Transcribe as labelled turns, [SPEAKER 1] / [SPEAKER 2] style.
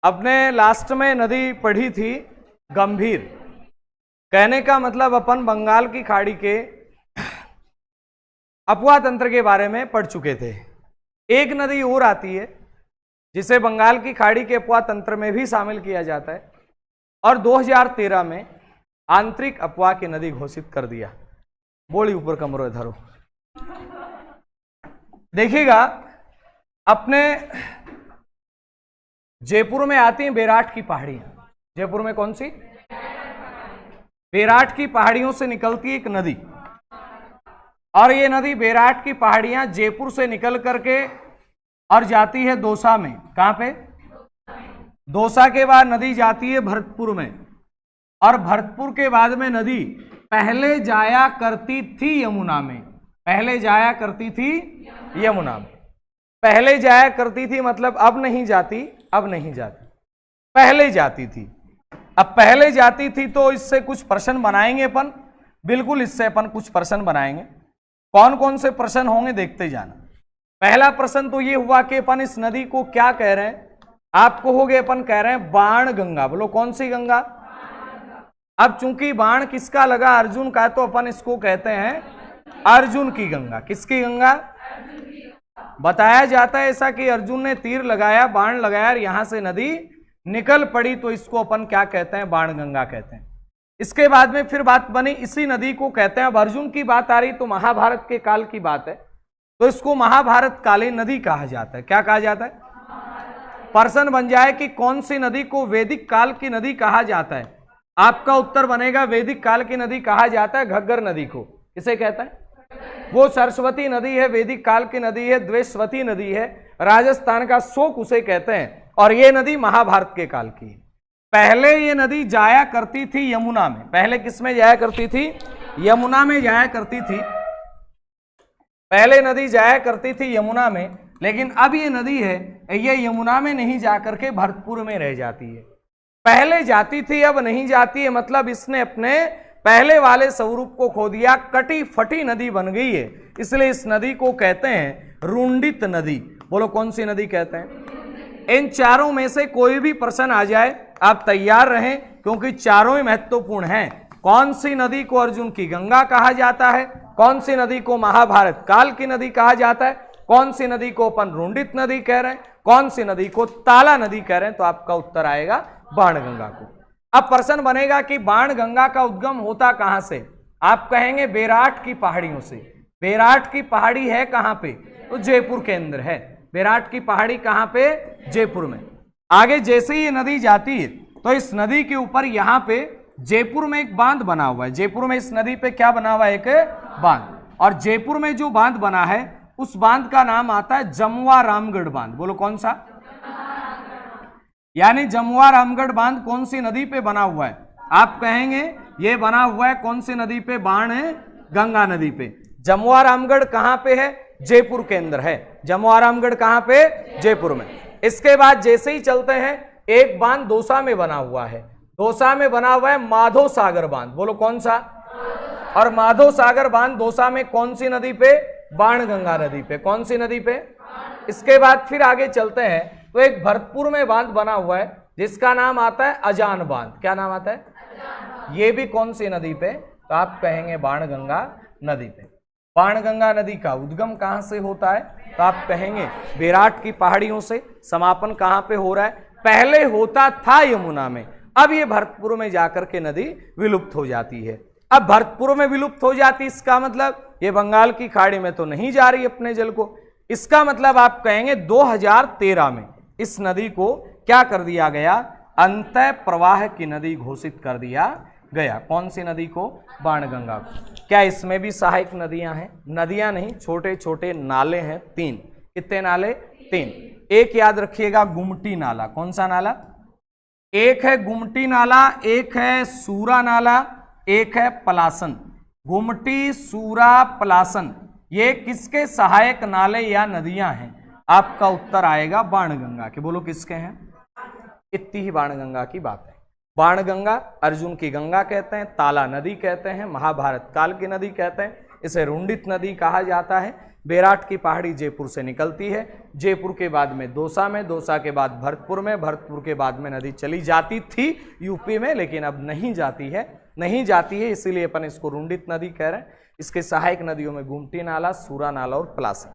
[SPEAKER 1] अपने लास्ट में नदी पढ़ी थी गंभीर। कहने का मतलब अपन बंगाल की खाड़ी के अपवा तंत्र के बारे में पढ़ चुके थे। एक नदी और आती है जिसे बंगाल की खाड़ी के अपवा तंत्र में भी शामिल किया जाता है और 2013 में आंतरिक अपवा की नदी घोषित कर दिया। बोली ऊपर कमरों धरो। देखिएगा, अपने जयपुर में आती हैं बेराट की पहाड़ियां। जयपुर में कौन सी? बेराट की पहाड़ियों से निकलती एक नदी, और ये नदी बेराट की पहाड़ियां जयपुर से निकल करके और जाती है दौसा में। कहां पे? दौसा के बाद नदी जाती है भरतपुर में, और भरतपुर के बाद में नदी पहले जाया करती थी यमुना में। पहले जाया करती थी यमुना में। पहले जाया करती थी मतलब अब नहीं जाती, अब नहीं जाती, पहले जाती थी। अब पहले जाती थी तो इससे कुछ प्रश्न बनाएंगे अपन। बिल्कुल, इससे अपन कुछ प्रश्न बनाएंगे। कौन कौन से प्रश्न होंगे देखते जाना। पहला प्रश्न तो ये हुआ कि अपन इस नदी को क्या कह रहे हैं। आप कहोगे अपन कह रहे हैं बाण गंगा। बोलो कौन सी गंगा? अब चूंकि बाण किसका लगा? अर्जुन का, तो अपन इसको कहते हैं अर्जुन की गंगा। किसकी गंगा? बताया जाता है ऐसा कि अर्जुन ने तीर लगाया, बाण लगाया और यहां से नदी निकल पड़ी, तो इसको अपन क्या कहते हैं? बाण गंगा कहते हैं। इसके बाद में फिर बात बनी, इसी नदी को कहते हैं, अब अर्जुन की बात आ रही तो महाभारत के काल की बात है, तो इसको महाभारत कालीन नदी कहा जाता है। क्या कहा जाता है? प्रश्न बन जाए कि कौन सी नदी को वैदिक काल की नदी कहा जाता है। आपका उत्तर बनेगा वैदिक काल की नदी कहा जाता है घग्गर नदी को। किसे कहता है? वो सरस्वती नदी है, वैदिक काल की नदी है, द्वेषवती नदी है, राजस्थान का शोक उसे कहते हैं, और ये नदी महाभारत के काल की है। पहले ये नदी जाया करती थी यमुना में। पहले किस में जाया करती थी? यमुना में जाया करती थी। पहले नदी जाया करती थी यमुना में, लेकिन अब ये नदी है, ये यमुना में नहीं जाकर के भरतपुर में रह जाती है। पहले जाती थी, अब नहीं जाती है, मतलब इसने अपने पहले वाले स्वरूप को खो दिया। कटी फटी नदी बन गई है, इसलिए इस नदी को कहते हैं रुंडित नदी। बोलो कौन सी नदी कहते हैं? इन चारों में से कोई भी प्रश्न आ जाए आप तैयार रहें, क्योंकि चारों ही महत्वपूर्ण हैं। कौन सी नदी को अर्जुन की गंगा कहा जाता है? कौन सी नदी को महाभारत काल की नदी कहा जाता है? कौन सी नदी को अपन रुंडित नदी कह रहे हैं? कौन सी नदी को ताला नदी कह रहे हैं? तो आपका उत्तर आएगा बाणगंगा को। अब प्रश्न बनेगा कि बाणगंगा का उद्गम होता कहां से? आप कहेंगे बेराट की पहाड़ियों से। बेराट की पहाड़ी है कहां पे? तो जयपुर के अंदर है। बेराट की पहाड़ी कहां पे? जयपुर में। आगे जैसे ही ये नदी जाती है तो इस नदी के ऊपर यहां पे जयपुर में एक बांध बना हुआ है। जयपुर में इस नदी पे क्या बना हुआ है? एक बांध। और जयपुर में जो बांध बना है उस बांध का नाम आता है जमुआ रामगढ़ बांध। बोलो कौन सा? यानी जमुआ रामगढ़ बांध कौन सी नदी पे बना हुआ है? आप कहेंगे ये बना हुआ है कौन सी नदी पे? बाण गंगा नदी पे। जमुआ रामगढ़ कहां पे है? जयपुर के अंदर है। जमुआ रामगढ़ कहां पे? जयपुर में। इसके बाद जैसे ही चलते हैं, एक बांध दौसा में बना हुआ है। दौसा में बना हुआ है माधो सागर बांध। बोलो कौन सा? और माधो सागर बांध दौसा में कौन सी नदी पे? बाणगंगा नदी पे। कौन सी नदी पे? इसके बाद फिर आगे चलते हैं तो एक भरतपुर में बांध बना हुआ है जिसका नाम आता है अजान बांध। क्या नाम आता है? ये भी कौन सी नदी पे? तो आप कहेंगे बाणगंगा नदी पे। बाणगंगा नदी का उद्गम कहां से होता है? तो आप कहेंगे बेराट की पहाड़ियों से। समापन कहां पे हो रहा है? पहले होता था यमुना में, अब ये भरतपुर में जाकर के नदी विलुप्त हो जाती है। अब भरतपुर में विलुप्त हो जाती, इसका मतलब ये बंगाल की खाड़ी में तो नहीं जा रही अपने जल को। इसका मतलब आप कहेंगे 2013 में इस नदी को क्या कर दिया गया? अंतः प्रवाह की नदी घोषित कर दिया गया। कौन सी नदी को? बाणगंगा को। क्या इसमें भी सहायक नदियां हैं? नदियां नहीं, छोटे छोटे नाले हैं 3। कितने नाले? 3। एक याद रखिएगा, गुमटी नाला। कौन सा नाला? एक है गुमटी नाला, एक है सूरा नाला, एक है पलासन। गुमटी, सूरा, पलासन, ये किसके सहायक नाले या नदियां हैं? आपका उत्तर आएगा बाणगंगा के। बोलो किसके हैं? इतनी ही बाणगंगा की बात है। बाणगंगा अर्जुन की गंगा कहते हैं, ताला नदी कहते हैं, महाभारत काल की नदी कहते हैं। इसे रुंडित नदी कहा जाता है। बैराट की पहाड़ी जयपुर से निकलती है, जयपुर के बाद में दौसा में, दौसा के बाद भरतपुर में, भरतपुर के बाद में नदी चली जाती थी यूपी में, लेकिन अब नहीं जाती है, इसीलिए अपन इसको रुंडित नदी कह रहे हैं। इसके सहायक नदियों में गुमटी नाला, सूरा नाला और पलासी।